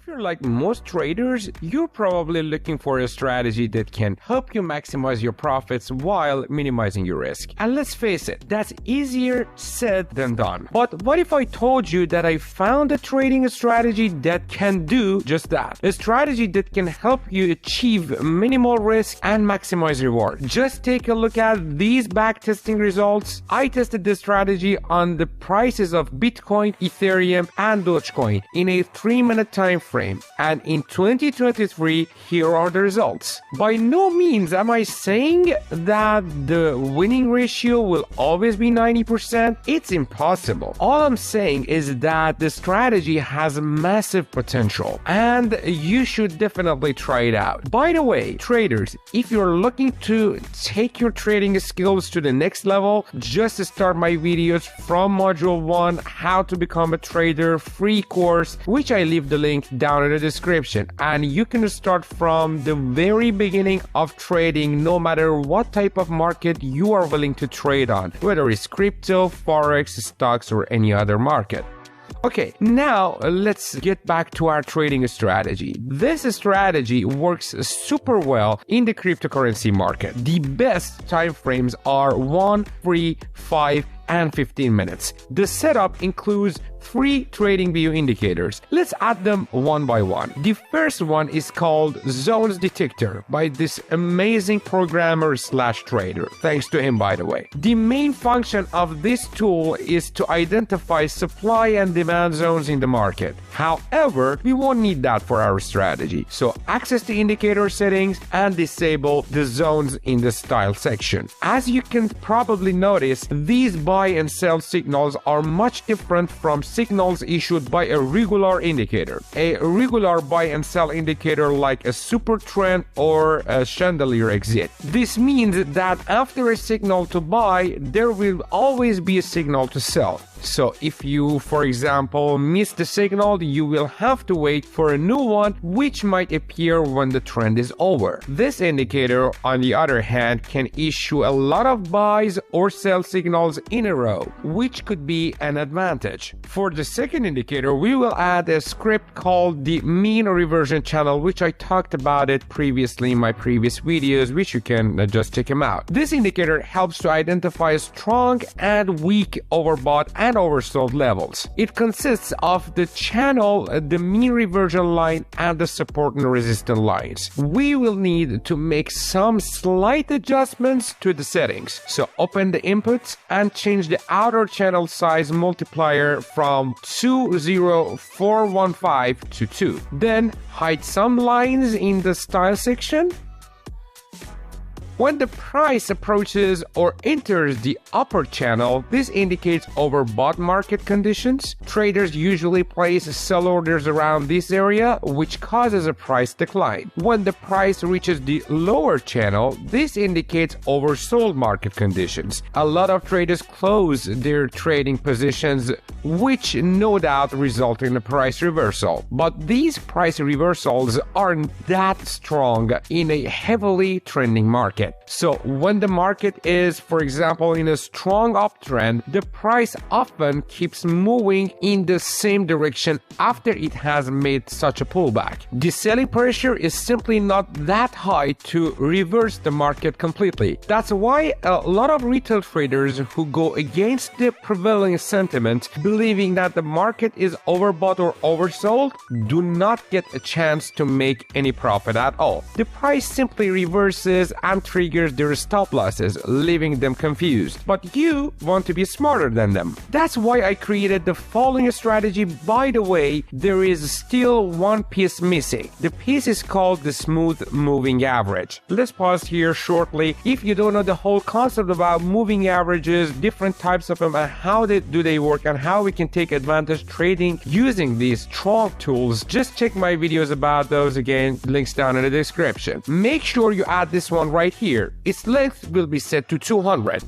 if you're like most traders, you're probably looking for a strategy that can help you maximize your profits while minimizing your risk. And let's face it, that's easier said than done. But what if I told you that I found a trading strategy that can do just that? A strategy that can help you achieve minimal risk and maximize reward. Just take a look at these backtesting results. I tested this strategy on the prices of Bitcoin, Ethereum, and Dogecoin in a 3-minute time frame. And in 2023, here are the results. By no means am I saying that the winning ratio will always be 90%. It's impossible. All I'm saying is that the strategy has massive potential and you should definitely try it out. By the way, traders, if you're looking to take your trading skills to the next level, just start my videos from Module 1, How to Become a Trader free course, which I leave the link down in the description. And you can start from the very beginning of trading, no matter what type of market you are willing to trade on, whether it's crypto, forex, stocks, or any other market. Okay, now let's get back to our trading strategy. This strategy works super well in the cryptocurrency market. The best time frames are 1, 3, 5, and 15 minutes. The setup includes 3 TradingView indicators. Let's add them one by one. The first one is called Zones Detector by this amazing programmer slash trader. Thanks to him, by the way. The main function of this tool is to identify supply and demand zones in the market. However, we won't need that for our strategy. So access the indicator settings and disable the zones in the style section. As you can probably notice, these buy and sell signals are much different from signals issued by a regular indicator. A regular buy and sell indicator like a super trend or a chandelier exit. This means that after a signal to buy, there will always be a signal to sell. So if you, for example, miss the signal, you will have to wait for a new one, which might appear when the trend is over. This indicator, on the other hand, can issue a lot of buys or sell signals in a row, which could be an advantage. For the second indicator, we will add a script called the mean reversion channel, which I talked about it previously in my previous videos, which you can just check them out. This indicator helps to identify strong and weak overbought and oversold levels. It consists of the channel, the mean reversion line, and the support and resistance lines. We will need to make some slight adjustments to the settings. So open the inputs and change the outer channel size multiplier from 20415 to 2. Then hide some lines in the style section. When the price approaches or enters the upper channel, this indicates overbought market conditions. Traders usually place sell orders around this area, which causes a price decline. When the price reaches the lower channel, this indicates oversold market conditions. A lot of traders close their trading positions, which no doubt result in a price reversal. But these price reversals aren't that strong in a heavily trending market. So when the market is, for example, in a strong uptrend, the price often keeps moving in the same direction after it has made such a pullback. The selling pressure is simply not that high to reverse the market completely. That's why a lot of retail traders who go against the prevailing sentiment, believing that the market is overbought or oversold, do not get a chance to make any profit at all. The price simply reverses and triggers their stop losses, leaving them confused. But you want to be smarter than them. That's why I created the following strategy. By the way, there is still one piece missing. The piece is called the smooth moving average. Let's pause here shortly. If you don't know the whole concept about moving averages, different types of them, and how do they work, and how we can take advantage trading using these strong tools, just check my videos about those again, links down in the description. Make sure you add this one right here. Its length will be set to 200.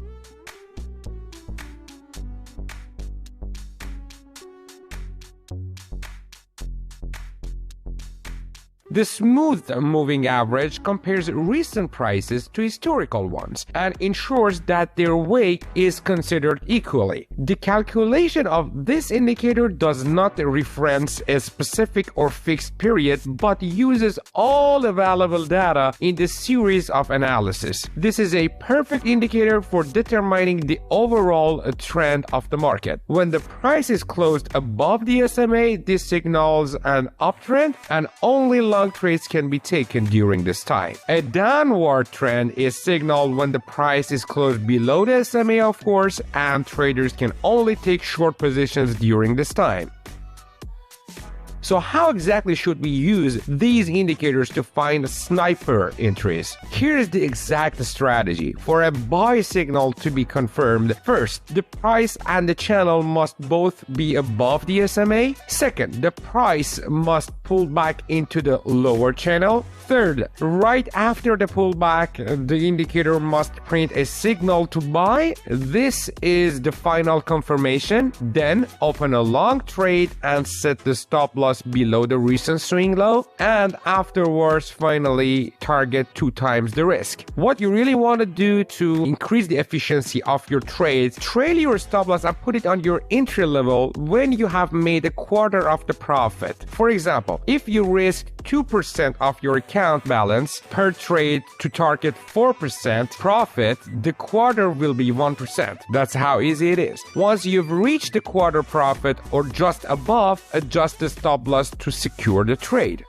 The smooth moving average compares recent prices to historical ones and ensures that their weight is considered equally. The calculation of this indicator does not reference a specific or fixed period, but uses all available data in the series of analysis. This is a perfect indicator for determining the overall trend of the market. When the price is closed above the SMA, this signals an uptrend, and only long trades can be taken during this time. A downward trend is signaled when the price is closed below the SMA, of course, and traders can only take short positions during this time. So how exactly should we use these indicators to find sniper entries? Here is the exact strategy. For a buy signal to be confirmed, first, the price and the channel must both be above the SMA. Second, the price must pull back into the lower channel. Third, right after the pullback, the indicator must print a signal to buy. This is the final confirmation. Then open a long trade and set the stop loss below the recent swing low, and afterwards finally target 2 times the risk. What you really want to do to increase the efficiency of your trades, trail your stop loss and put it on your entry level when you have made a quarter of the profit. For example, if you risk 2% of your account balance per trade to target 4% profit, the quarter will be 1%. That's how easy it is. Once you've reached the quarter profit or just above, adjust the stop loss to secure the trade.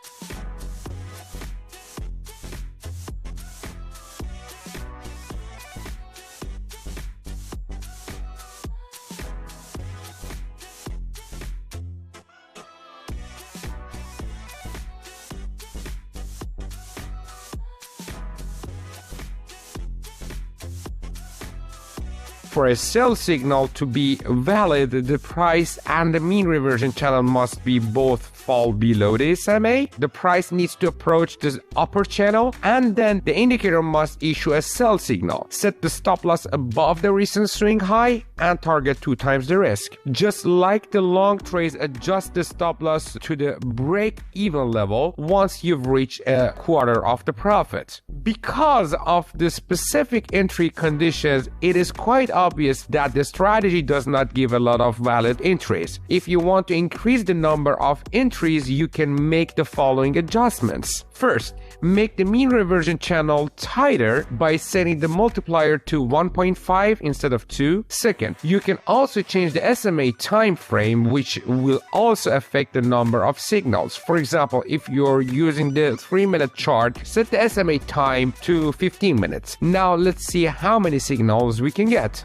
For a sell signal to be valid, the price and the mean reversion channel must be both fall below the SMA. The price needs to approach this upper channel, and then the indicator must issue a sell signal. Set the stop loss above the recent swing high and target 2 times the risk. Just like the long trades, adjust the stop loss to the break-even level once you've reached a quarter of the profit. Because of the specific entry conditions, it is quite obvious that the strategy does not give a lot of valid entries. If you want to increase the number of entries, you can make the following adjustments. First, make the mean reversion channel tighter by setting the multiplier to 1.5 instead of 2. Second, you can also change the SMA time frame, which will also affect the number of signals. For example, if you're using the 3-minute chart, set the SMA time to 15 minutes. Now let's see how many signals we can get.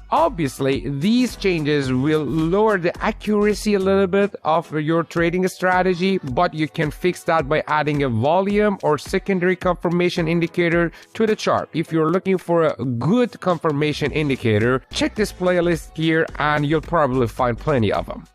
Obviously, these changes will lower the accuracy a little bit of your trading strategy, but you can fix that by adding a volume or secondary confirmation indicator to the chart. If you're looking for a good confirmation indicator, check this playlist here and you'll probably find plenty of them.